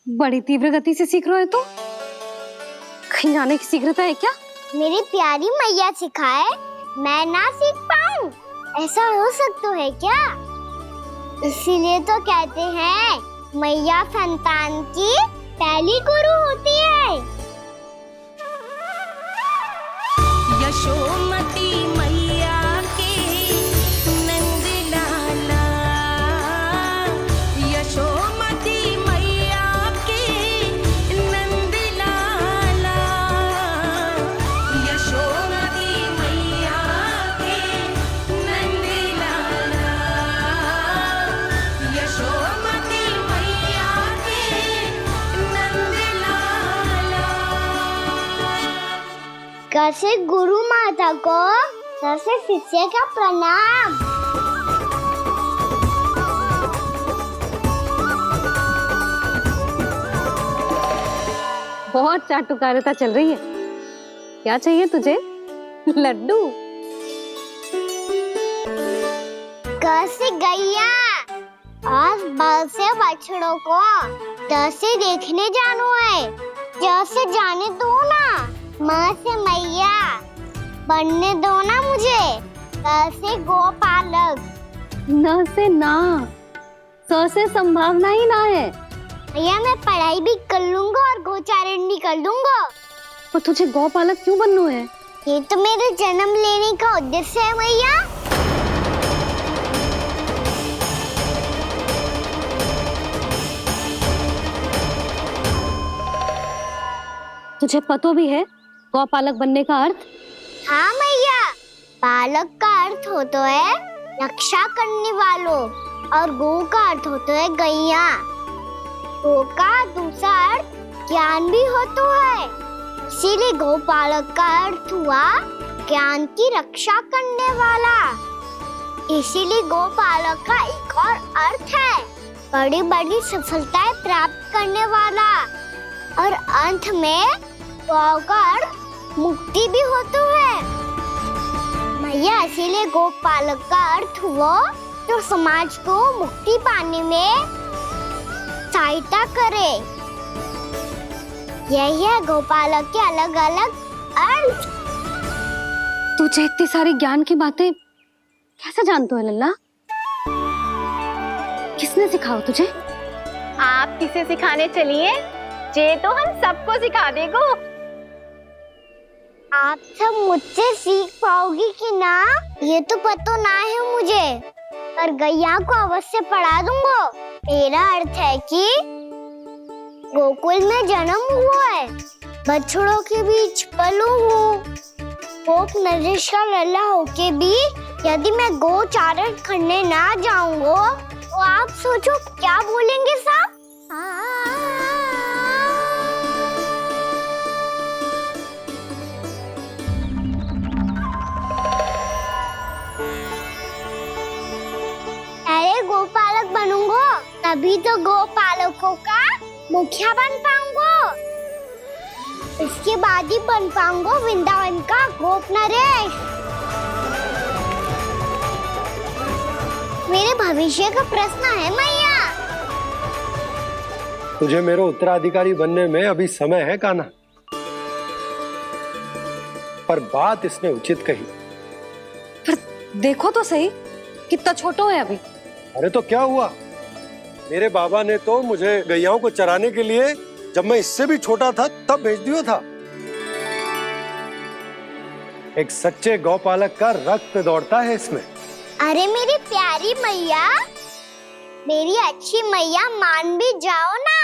बड़ी तीव्र गति से सीख रहे हो तो कहीं जाने की शीघ्रता है क्या? मेरी प्यारी मैया सिखाए, मैं ना सीख पाऊं, ऐसा हो सकता है क्या? इसीलिए तो कहते हैं मैया संतान की पहली गुरु होती है। यशोमती मैया के नंद लाला, यशोमती मैया के नंद लाला, यशोमती मैया के नंद लाला, यशोमती मैया के नंद लाला। कैसे गुरु माता को सबसे शिष्य का प्रणाम। बहुत चाटुकारिता चल रही है। क्या चाहिए तुझे? लड्डू? कैसे गैया आज बल से बछड़ों को कैसे देखने जानो है, जैसे जाने दो ना, माँ से मैया बनने दो ना मुझे, कैसे गोपालक। न से ना, स से संभावना ही ना है। भैया मैं पढ़ाई भी कर लूंगा और गोचारण भी कर लूंगा। तो तुझे गौपालक क्यों बनना है? ये तो मेरे जन्म लेने का उद्देश्य है मैया। तुझे पतो भी है गौपालक बनने का अर्थ? हाँ मैया, पालक का अर्थ होता है रक्षा करने वालों और गौ का अर्थ होता है गैया। गौ का दूसरा अर्थ ज्ञान भी होता है, इसीलिए गौपालक का अर्थ हुआ ज्ञान की रक्षा करने वाला। इसीलिए गौपालक का एक और अर्थ है बड़ी बड़ी सफलताएं प्राप्त करने वाला, और अंत में गौ का अर्थ मुक्ति भी होता है। मैया इसीलिए गोपालक का अर्थ हुआ जो समाज को मुक्ति पाने में सहायता करे। यही है गोपालक के अलग अलग अर्थ। तुझे इतनी सारी ज्ञान की बातें कैसे जानते हो लल्ला? किसने सिखाओ तुझे? आप किसे सिखाने चलिए, जे तो हम सबको सिखा देगो। आप सब मुझसे सीख पाओगी कि ना ये तो पता ना है मुझे, पर गैया को अवश्य पढ़ा दूंगा। मेरा अर्थ है कि गोकुल में जन्म हुआ है, बछड़ों के बीच पलू हूँ, गोप नरेश का लल्ला होके भी यदि मैं गोचारण करने ना जाऊंगा तो आप सोचो क्या बोलेंगे साहब? अरे गोपालक बनूंगा तभी तो गोपालकों का मुखिया बन पाऊंगा, इसके बाद ही बन पाऊंगा वृंदावन का गोप नरेश। मेरे भविष्य का प्रश्न है मैया। तुझे मेरे उत्तराधिकारी बनने में अभी समय है कान्हा, पर बात इसने उचित कही। पर देखो तो सही कितना छोटा है अभी। अरे तो क्या हुआ, मेरे बाबा ने तो मुझे गैयाओं को चराने के लिए जब मैं इससे भी छोटा था तब भेज दिया था। एक सच्चे गौपालक का रक्त दौड़ता है इसमें। अरे मेरी प्यारी मैया, मेरी अच्छी मैया, मान भी जाओ ना।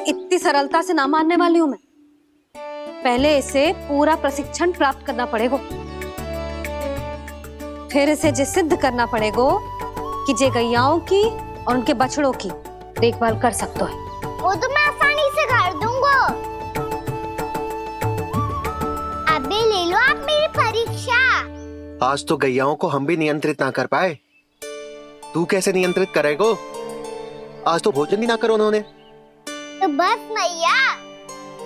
इतनी सरलता से ना मानने वाली हूं मैं। पहले इसे पूरा प्रशिक्षण प्राप्त करना पड़ेगा, फिर इसे ये सिद्ध करना पड़ेगा कि जे गैयाओं की और उनके बछड़ों की देखभाल कर सकते है। वो तो मैं आसानी से कर दूंगा। अबे ले लो आप मेरी परीक्षा। आज तो गैयाओं को हम भी नियंत्रित ना कर पाए, तू कैसे नियंत्रित करेगो? आज तो भोजन ही ना करो उन्होंने। तो बस मैया,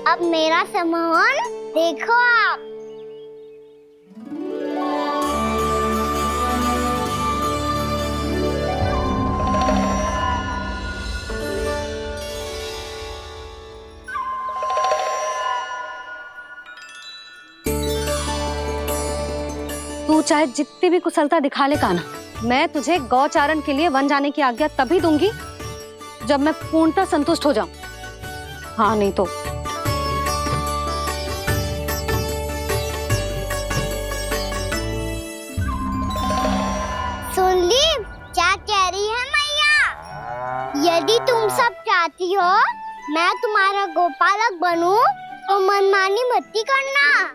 अब मेरा सम्मान देखो आप। तू चाहे जितनी भी कुशलता दिखा ले कान्हा, मैं तुझे गौचारण के लिए वन जाने की आज्ञा तभी दूंगी जब मैं पूर्णतः संतुष्ट हो जाऊं। हाँ नहीं तो सुन ली क्या कह रही है मैया? यदि तुम सब चाहती हो मैं तुम्हारा गोपालक बनूं तो मनमानी मत करना,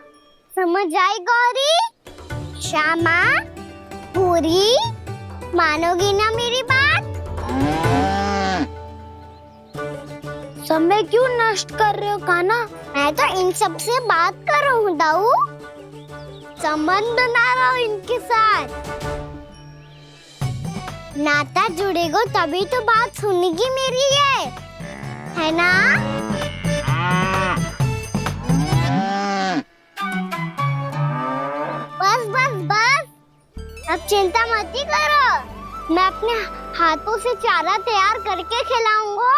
समझ आई गौरी? श्यामा, पूरी, मानोगी ना मेरी बात? समय क्यों नष्ट कर रहे हो कान्हा? मैं तो इन सब से बात कर रहा हूँ दाऊ, संबंध बना रहा हूँ इनके साथ। नाता जुड़ेगा तभी तो बात सुनेगी मेरी है ना? बस बस बस, अब चिंता मत ही करो, मैं अपने हाथों से चारा तैयार करके खिलाऊंगा।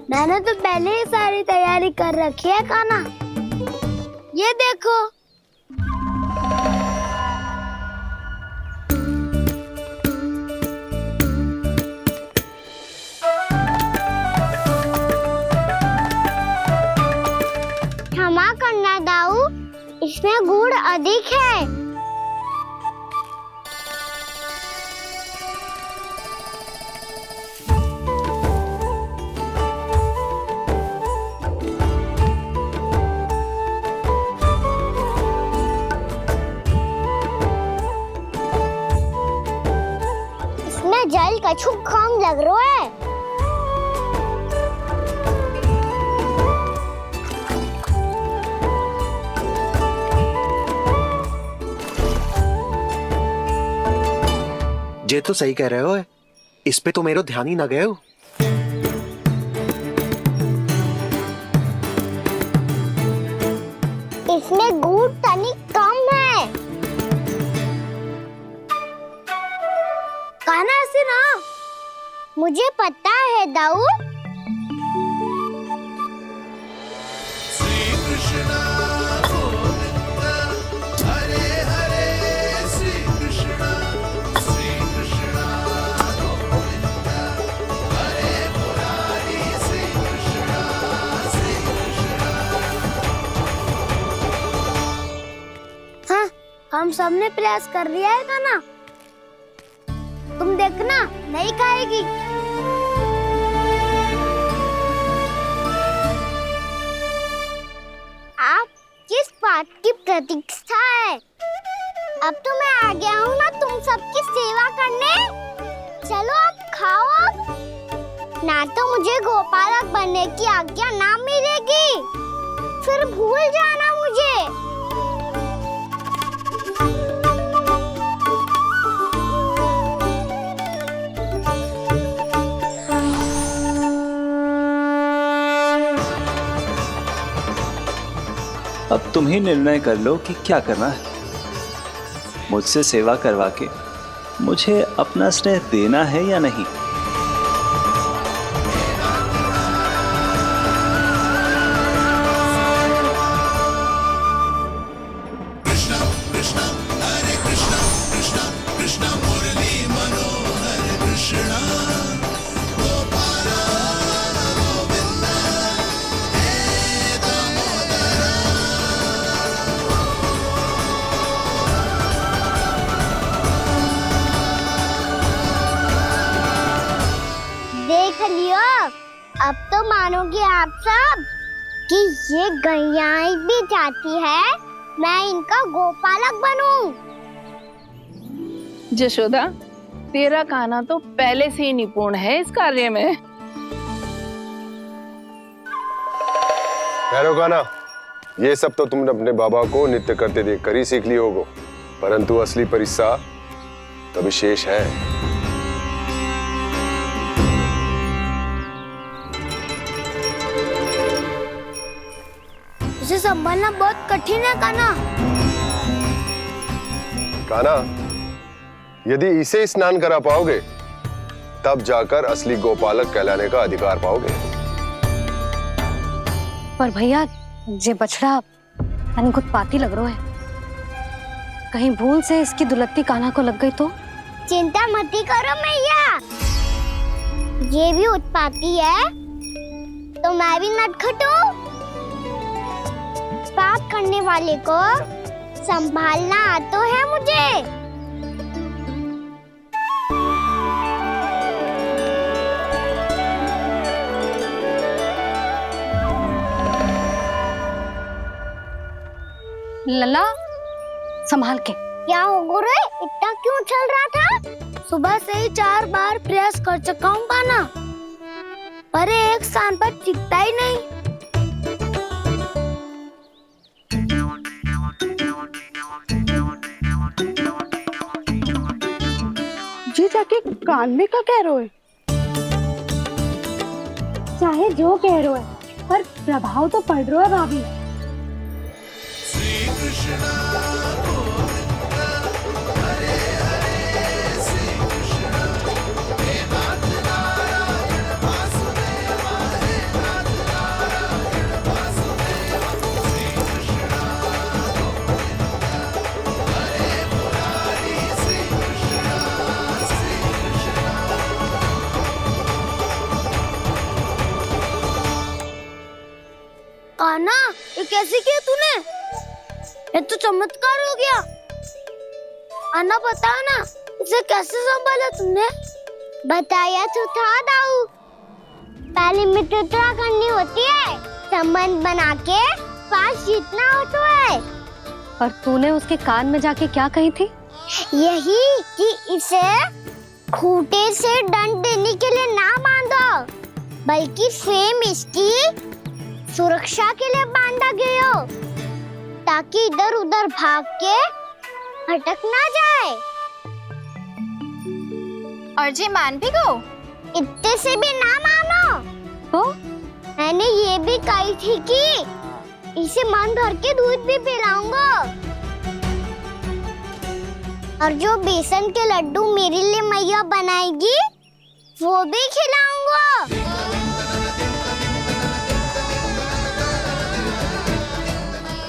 मैंने तो पहले ही सारी तैयारी कर रखी है कान्हा, ये देखो। क्षमा करना दाऊ, इसमें गुड़ अधिक है। इसमें जल कछु कम लग रहा है। ये तो सही कह रहे हो, इस पे तो मेरो ध्यान ही ना गए हो। इसमें गुड़ तनिक कम है। कान्हा ऐसे ना, मुझे पता है दाऊ। हम सबने प्रयास कर लिया है कान्हा, तुम देखना नहीं खाएगी। आप किस बात की प्रतीक्षा है? अब तो मैं आ गया हूँ ना तुम सबकी सेवा करने। चलो अब खाओ अब। ना तो मुझे गोपालक बनने की आज्ञा ना मिलेगी, फिर भूल जाना मुझे। अब तुम ही निर्णय कर लो कि क्या करना है। मुझसे सेवा करवा के मुझे अपना स्नेह देना है या नहीं। अब तो मानोगे आप सब कि ये गैयाएं भी चाहती है मैं इनका गोपालक बनूं। जशोदा, तेरा कान्हा तो पहले से ही निपुण है इस कार्य में। ठहरो कान्हा, ये सब तो तुमने अपने बाबा को नृत्य करते देख कर ही सीख ली होगो, परंतु असली परिस्सा तो विशेष है। इसे संभालना बहुत कठिन है कान्हा। कान्हा, यदि इसे स्नान करा पाओगे तब जाकर असली गोपालक कहलाने का अधिकार पाओगे। पर भैया जे बछड़ा तनिक उत्पाती लग रहा है। कहीं भूल से इसकी दुलत्ती कान्हा को लग गई तो? चिंता मत करो मैया, ये भी उत्पाती है तो मैं भी नटखट हूँ। पाप करने वाले को संभालना आता है मुझे। लला संभाल के। क्या हो गुरु, इतना क्यों चल रहा था? सुबह से ही 4 बार प्रयास कर चुका हूँ कान्हा, पर एक स्थान पर टिकता ही नहीं। जी जाके कान में का कह रहे हो? चाहे जो कह रहे हो पर प्रभाव तो पड़ रहा है भाभी। कान्हा, ये कैसे किया तूने? ये तो चमत्कार हो गया। अन्ना बता ना, इसे कैसे संभाला तुमने? बताया तो था दाऊ, पहले मित्रता करनी होती है, संबंध बना के पास जीतना होता है। पर तूने उसके कान में जाके क्या कही थी? यही कि इसे खूंटे से दंड देने के लिए ना बांधो, बल्कि फेम इसकी सुरक्षा के लिए बांधा गया हो, ताकि इधर उधर भाग के भटक ना जाए। और जी मान भी गो? इतने से भी ना मानो। तो मैंने ये भी कही थी कि इसे मन भर के दूध भी पिलाऊंगा, और जो बेसन के लड्डू मेरे लिए मैया बनाएगी वो भी खिलाऊंगा।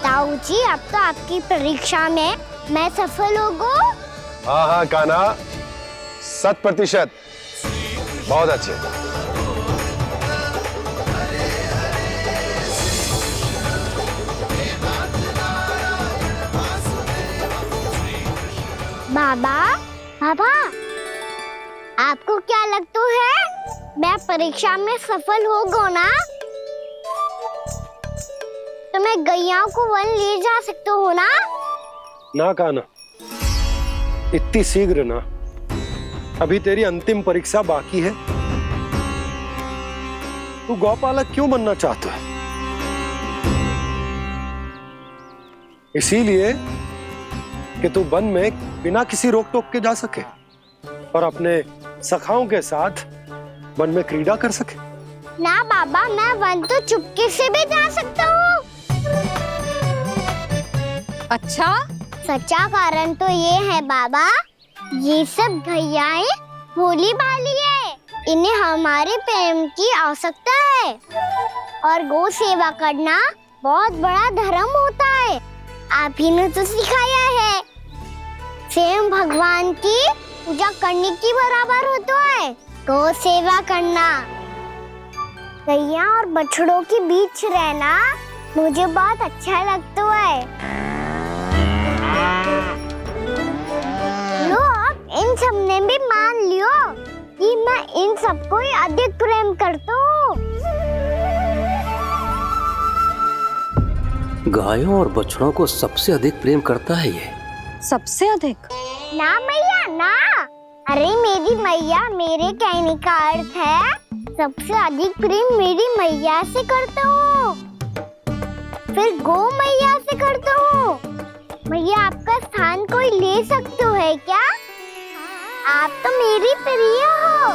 ताऊ जी, अब तो आपकी परीक्षा में मैं सफल होगा। हाँ हाँ कान्हा, 100%। बहुत अच्छे। बाबा, बाबा, आपको क्या लगता है मैं परीक्षा में सफल होगा ना? तो मैं गैया को वन ले जा सकता हूँ ना? ना कान्हा, इतनी शीघ्र ना, अभी तेरी अंतिम परीक्षा बाकी है। तू गौपालक क्यों बनना चाहता है? इसीलिए कि तू वन में बिना किसी रोक टोक के जा सके और अपने सखाओं के साथ वन में क्रीड़ा कर सके। ना बाबा, मैं वन तो चुपके से भी जा सकता हूँ। अच्छा, सच्चा कारण तो ये है बाबा, ये सब गैयाएं भोली भाली है, इन्हें हमारे प्रेम की आवश्यकता है, और गौ सेवा करना बहुत बड़ा धर्म होता है। आप ही ने तो सिखाया है, स्वयं भगवान की पूजा करने की बराबर होता है गौ सेवा करना। गैया और बछड़ों के बीच रहना मुझे बहुत अच्छा लगता है। लो, अब इन सब ने भी मान लियो कि मैं इन सबको ही अधिक प्रेम करता हूँ। गायों और बछड़ों को सबसे अधिक प्रेम करता है ये। सबसे अधिक? ना मैया ना, अरे मेरी मैया, मेरे कहने का अर्थ है सबसे अधिक प्रेम मेरी मैया से करता हूँ, फिर गौ मैया से करता हूँ। मैया, आपका स्थान कोई ले सकते है क्या? आप तो मेरी प्रिय हो।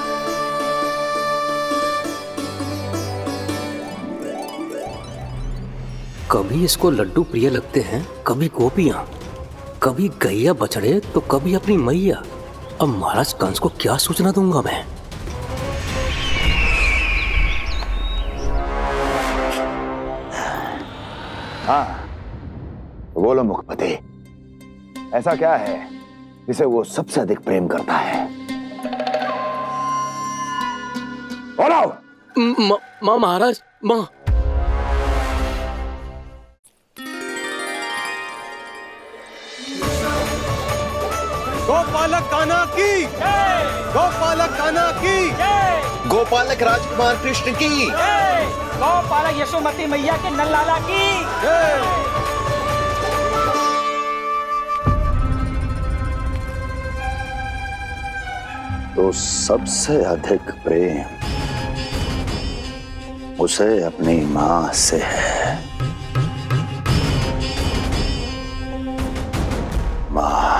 कभी इसको लड्डू प्रिय लगते हैं, कभी गोपियां, कभी गैया बछड़े, तो कभी अपनी मैया। अब महाराज कंस को क्या सूचना दूंगा मैं? हाँ, बोलो मुखपति। ऐसा क्या है जिसे वो सबसे अधिक प्रेम करता है? बोलो। माँ महाराज, माँ। गोपालक कान्हा की, गोपालक कान्हा की, गोपालक राजकुमार कृष्ण की, गोपालक यशोमती मैया के नल्लाला की। तो सबसे अधिक प्रेम उसे अपनी मां से है। मां।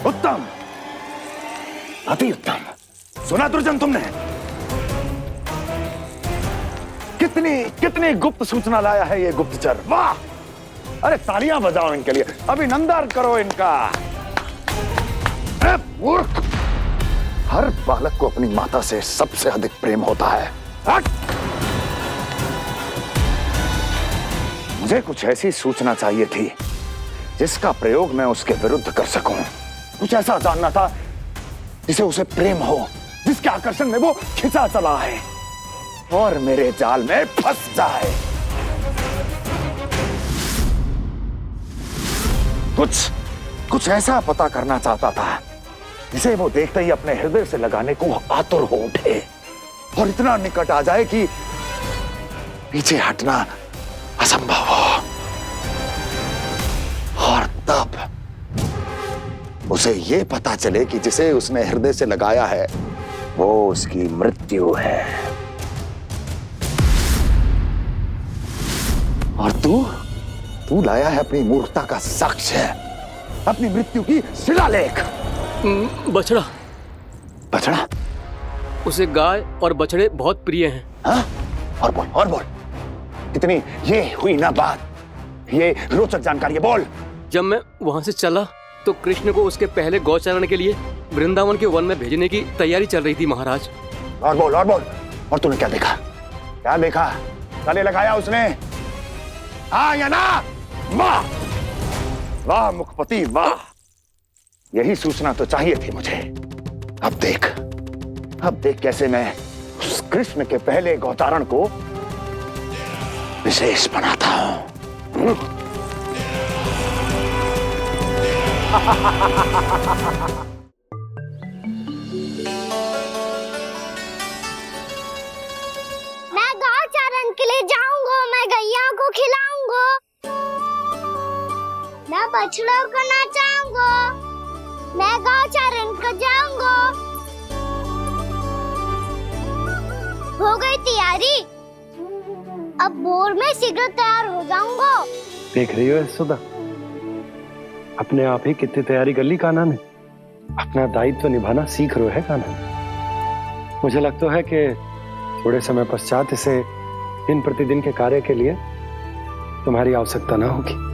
उत्तम, अति उत्तम। सुना दुर्जन तुमने? कितनी कितनी गुप्त सूचना लाया है ये गुप्तचर। वाह! अरे तालियां बजाओ इनके लिए, अभिनंदन करो इनका। अरे मूर्ख! हर बालक को अपनी माता से सबसे अधिक प्रेम होता है। हट! मुझे कुछ ऐसी सूचना चाहिए थी जिसका प्रयोग मैं उसके विरुद्ध कर सकूं। कुछ ऐसा जानना था जिसे उसे प्रेम हो, जिसके आकर्षण में वो खिंचा चला है और मेरे जाल में फंस जाए। कुछ ऐसा पता करना चाहता था जिसे वो देखते ही अपने हृदय से लगाने को आतुर हो उठे और इतना निकट आ जाए कि पीछे हटना असंभव हो। और तब उसे ये पता चले कि जिसे उसने हृदय से लगाया है वो उसकी मृत्यु है। और तू लाया है अपनी मूर्खता का साक्ष्य, अपनी मृत्यु की शिलालेख। बछड़ा। बछड़ा? उसे गाय और बछड़े बहुत प्रिय हैं। हाँ? और बोल। कितनी ये हुई ना बात, ये रोचक जानकारी है, बोल। जब मैं वहां से चला तो कृष्ण को उसके पहले गौचारण के लिए वृंदावन के वन में भेजने की तैयारी चल रही थी महाराज। और बोल। और तूने क्या देखा? गले लगाया उसने? हाँ या ना? वाह वाह मुखपति वाह! यही सूचना तो चाहिए थी मुझे। अब देख कैसे मैं उस कृष्ण के पहले गौचारण को विशेष बनाता हूं। मैं गौचारण के लिए जाऊंगा, मैं गैया को खिलाऊंगा, मैं बछड़ों को नचाऊंगा, मैं गौचारण को जाऊंगा। हो गई तैयारी, अब भोर में शीघ्र तैयार हो जाऊंगा। देख रही हो यशोदा, अपने आप ही कितनी तैयारी कर ली कान्हा ने। अपना दायित्व निभाना सीख रहे है कान्हा। मुझे लगता है कि थोड़े समय पश्चात इसे दिन प्रतिदिन के कार्य के लिए तुम्हारी आवश्यकता ना होगी।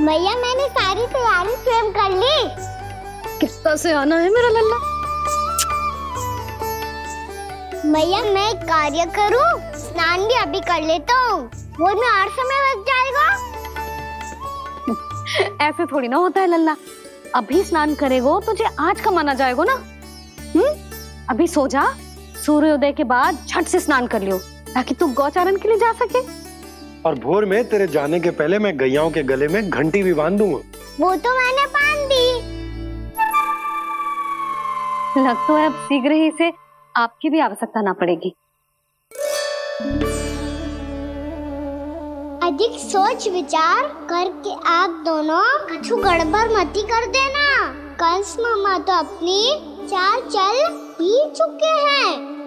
भैया मैंने सारी तैयारी स्वयं कर ली। कितना से आना है मेरा लल्ला? भैया मैं एक कार्य करूं, स्नान भी अभी कर लेता हूँ, वो में और समय बच जाएगा। ऐसे थोड़ी ना होता है लल्ला, अभी स्नान करेगो तुझे आज का माना जाएगा ना। अभी सो जा, सूर्योदय के बाद झट से स्नान कर लियो ताकि तू गौचारण के लिए जा सके। और भोर में तेरे जाने के पहले मैं गैयाओं के गले में घंटी भी बांध दूंगा। वो तो मैंने बांध दी। लग तो है अब शीघ्र ही से आपकी भी आवश्यकता ना पड़ेगी। अधिक सोच विचार करके आप दोनों कछु गड़बड़ मती कर देना। कंस मामा तो अपनी चाल चल ही चुके हैं।